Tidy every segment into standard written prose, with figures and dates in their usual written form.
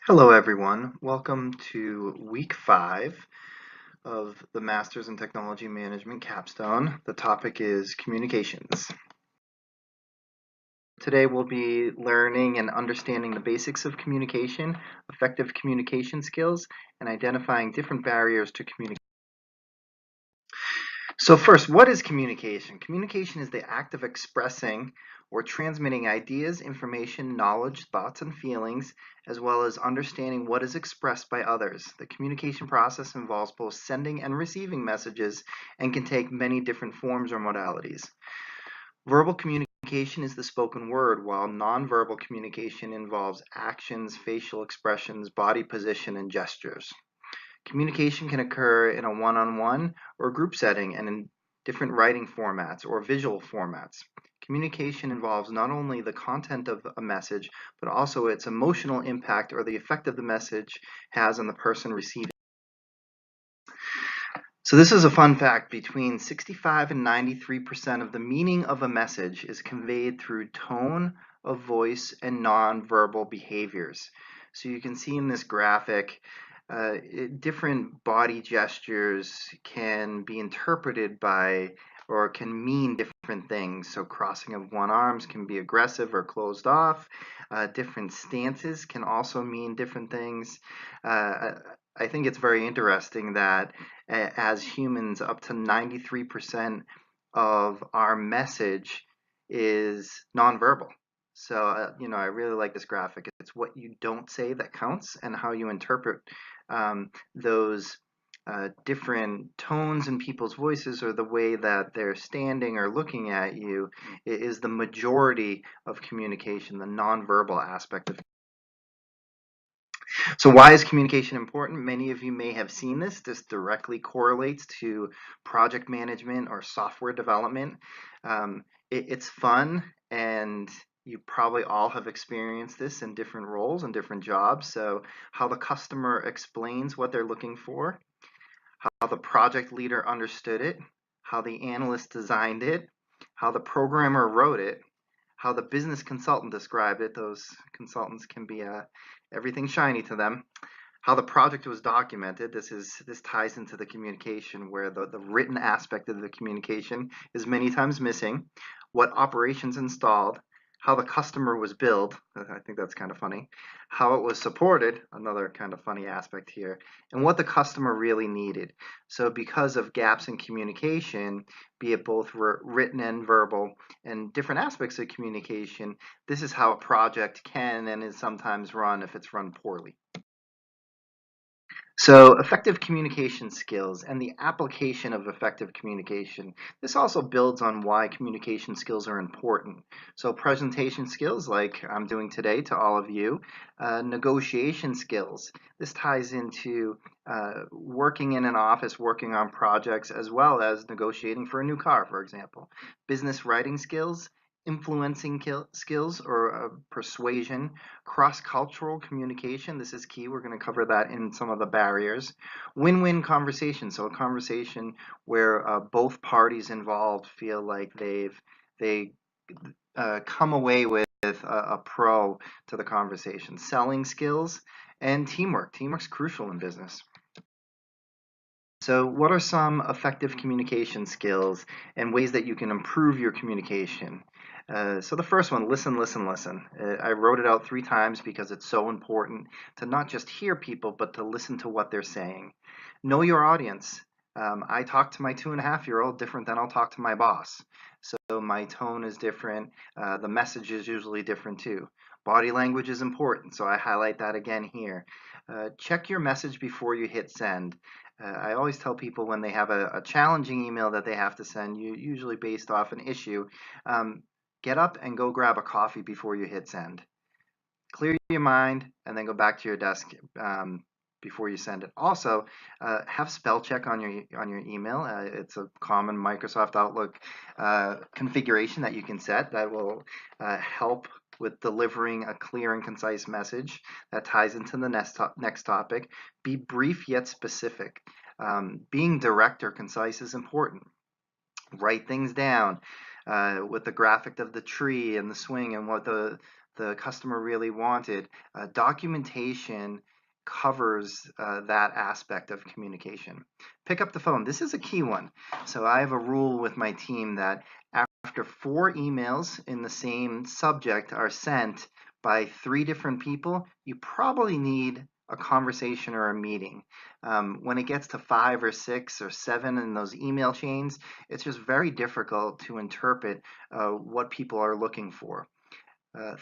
Hello everyone, welcome to week 5 of the Masters in Technology Management capstone. The topic is communications. Today we'll be learning and understanding the basics of communication, effective communication skills, and identifying different barriers to communication. So first, what is communication? Communication is the act of expressing or transmitting ideas, information, knowledge, thoughts, and feelings, as well as understanding what is expressed by others. The communication process involves both sending and receiving messages and can take many different forms or modalities. Verbal communication is the spoken word, while nonverbal communication involves actions, facial expressions, body position, and gestures. Communication can occur in a one-on-one or group setting and in different writing formats or visual formats. Communication involves not only the content of a message, but also its emotional impact or the effect of the message has on the person receiving. So this is a fun fact. Between 65 and 93% of the meaning of a message is conveyed through tone of voice and nonverbal behaviors. So you can see in this graphic different body gestures can be interpreted by or can mean different things. So crossing of one arms can be aggressive or closed off. Different stances can also mean different things. I think it's very interesting that as humans, up to 93% of our message is nonverbal. So, I really like this graphic. It's what you don't say that counts, and how you interpret those different tones in people's voices or the way that they're standing or looking at you is the majority of communication, the nonverbal aspect of. So why is communication important? Many of you may have seen this. This directly correlates to project management or software development. It's fun, and you probably all have experienced this in different roles and different jobs. So how the customer explains what they're looking for, how the project leader understood it, how the analyst designed it, how the programmer wrote it, how the business consultant described it. Those consultants can be everything shiny to them. How the project was documented. This ties into the communication, where the written aspect of the communication is many times missing. What operations installed, how the customer was billed. I think that's kind of funny. How it was supported, another kind of funny aspect here, and what the customer really needed. So because of gaps in communication, be it both written and verbal, and different aspects of communication, this is how a project can and is sometimes run if it's run poorly. So effective communication skills and the application of effective communication. This also builds on why communication skills are important. So presentation skills, like I'm doing today to all of you. Negotiation skills. This ties into working in an office, working on projects, as well as negotiating for a new car, for example. Business writing skills, influencing skills or persuasion, cross-cultural communication. This is key. We're going to cover that in some of the barriers. Win-win conversation. So a conversation where both parties involved feel like they come away with a pro to the conversation. Selling skills and teamwork. Teamwork's crucial in business. So what are some effective communication skills and ways that you can improve your communication? So the first one, listen, listen, listen. I wrote it out 3 times because it's so important to not just hear people, but to listen to what they're saying. Know your audience. I talk to my 2.5-year-old different than I'll talk to my boss. So my tone is different. The message is usually different too. Body language is important, so I highlight that again here. Check your message before you hit send. I always tell people when they have a challenging email that they have to send, usually based off an issue, get up and go grab a coffee before you hit send. Clear your mind and then go back to your desk before you send it. Also, have spell check on your email. It's a common Microsoft Outlook configuration that you can set that will help with delivering a clear and concise message that ties into the next topic. Be brief yet specific. Being direct or concise is important. Write things down with the graphic of the tree and the swing and what the the customer really wanted. Documentation covers that aspect of communication. Pick up the phone. This is a key one. So I have a rule with my team that after 4 emails in the same subject are sent by 3 different people, you probably need a conversation or a meeting. When it gets to 5 or 6 or 7 in those email chains, it's just very difficult to interpret what people are looking for.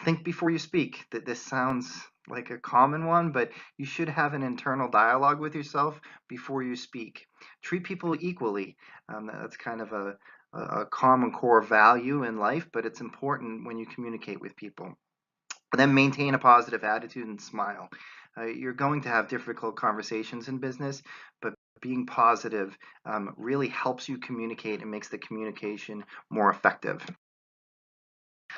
Think before you speak. That this sounds like a common one, but you should have an internal dialogue with yourself before you speak. Treat people equally. That's kind of a common core value in life, but it's important when you communicate with people. Then maintain a positive attitude and smile. You're going to have difficult conversations in business, but being positive really helps you communicate and makes the communication more effective.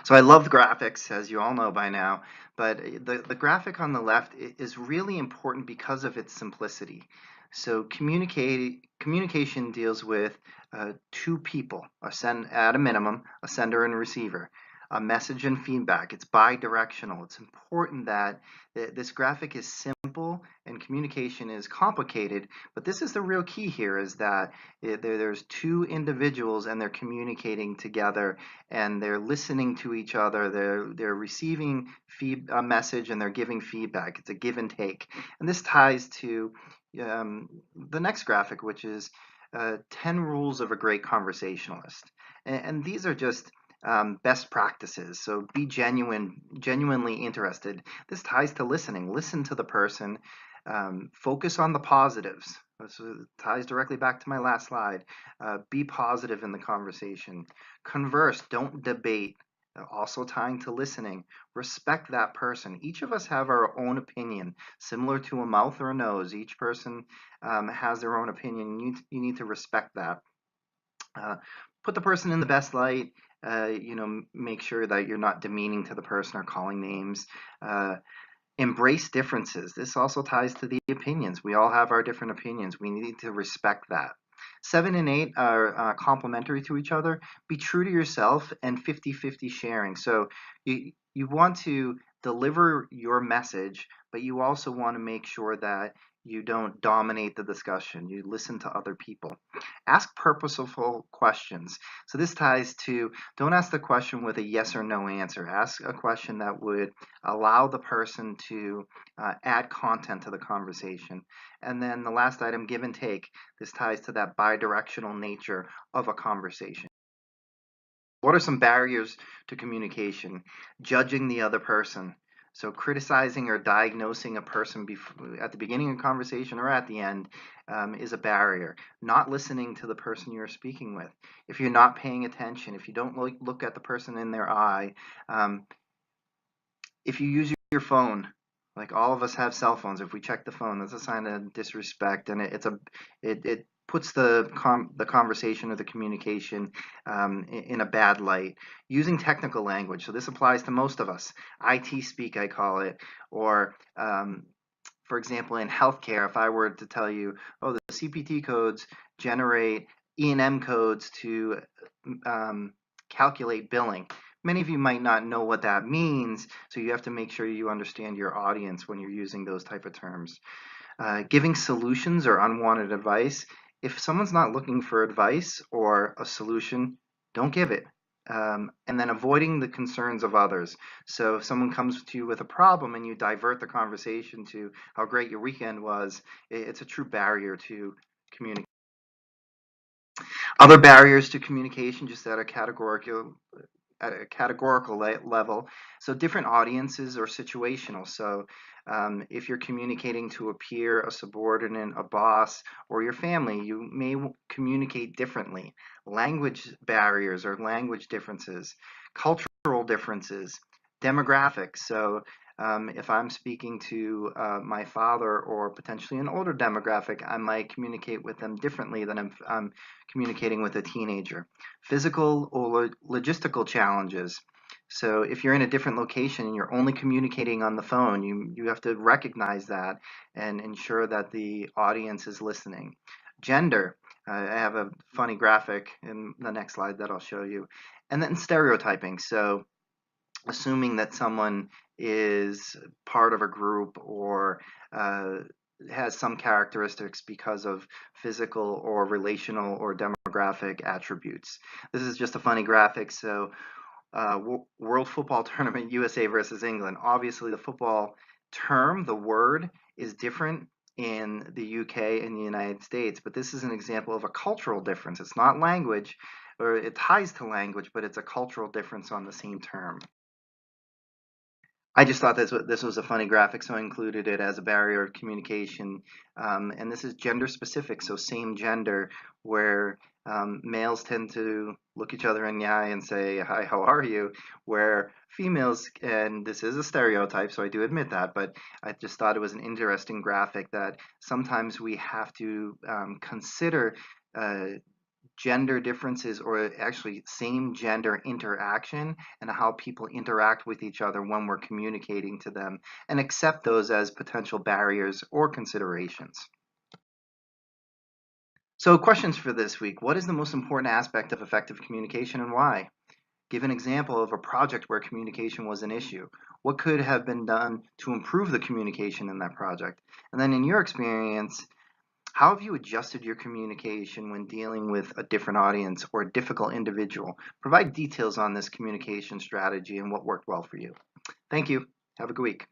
So I love graphics, as you all know by now, but the graphic on the left is really important because of its simplicity. So communication deals with 2 people, at a minimum, a sender and receiver, a message and feedback. It's bi-directional. It's important that this graphic is simple and communication is complicated, but this is the real key here, is that there's 2 individuals and they're communicating together and they're listening to each other. They're receiving a message and they're giving feedback. It's a give and take. And this ties to the next graphic, which is 10 rules of a great conversationalist. And these are just best practices. So be genuinely interested. This ties to listening. Listen to the person. Focus on the positives. This ties directly back to my last slide. Be positive in the conversation. Converse, don't debate. Also tying to listening. Respect that person. Each of us have our own opinion, similar to a mouth or a nose. Each person has their own opinion. You need to respect that. Put the person in the best light. Make sure that you're not demeaning to the person or calling names. Embrace differences. This also ties to the opinions. We all have our different opinions. We need to respect that. 7 and 8 are complementary to each other. Be true to yourself and 50-50 sharing. So you want to deliver your message, but you also want to make sure that you don't dominate the discussion. You listen to other people. Ask purposeful questions. So this ties to, don't ask the question with a yes or no answer. Ask a question that would allow the person to add content to the conversation. And then the last item, give and take. This ties to that bi-directional nature of a conversation. What are some barriers to communication? Judging the other person. So criticizing or diagnosing a person at the beginning of a conversation or at the end is a barrier. Not listening to the person you're speaking with. If you're not paying attention, if you don't look at the person in their eye, if you use your phone, like all of us have cell phones, if we check the phone, that's a sign of disrespect, and it puts the conversation or the communication in a bad light. Using technical language, so this applies to most of us. IT speak, I call it, or for example, in healthcare, if I were to tell you, oh, the CPT codes generate E&M codes to calculate billing. Many of you might not know what that means, so you have to make sure you understand your audience when you're using those type of terms. Giving solutions or unwanted advice. If someone's not looking for advice or a solution, don't give it. And then avoiding the concerns of others. So if someone comes to you with a problem and you divert the conversation to how great your weekend was, it's a true barrier to communication. Other barriers to communication, just at a categorical level. So different audiences are situational. So if you're communicating to a peer, a subordinate, a boss, or your family, you may communicate differently. Language barriers or language differences, cultural differences, demographics. So if I'm speaking to my father or potentially an older demographic, I might communicate with them differently than if I'm communicating with a teenager. Physical or logistical challenges. So if you're in a different location and you're only communicating on the phone, you have to recognize that and ensure that the audience is listening. Gender. I have a funny graphic in the next slide that I'll show you. And then stereotyping. So assuming that someone is part of a group or has some characteristics because of physical or relational or demographic attributes. This is just a funny graphic. So World Football Tournament, USA versus England. Obviously, the football term, the word, is different in the UK and the United States, but this is an example of a cultural difference. It's not language, or it ties to language, but it's a cultural difference on the same term. I just thought this was a funny graphic, so I included it as a barrier of communication. And this is gender specific, so same gender, where males tend to look each other in the eye and say, "Hi, how are you?" Where females, and this is a stereotype, so I do admit that, but I just thought it was an interesting graphic that sometimes we have to consider gender differences, or actually same gender interaction, and how people interact with each other when we're communicating to them, and accept those as potential barriers or considerations. So questions for this week: what is the most important aspect of effective communication and why? Give an example of a project where communication was an issue. What could have been done to improve the communication in that project? And then in your experience, how have you adjusted your communication when dealing with a different audience or a difficult individual? Provide details on this communication strategy and what worked well for you. Thank you. Have a good week.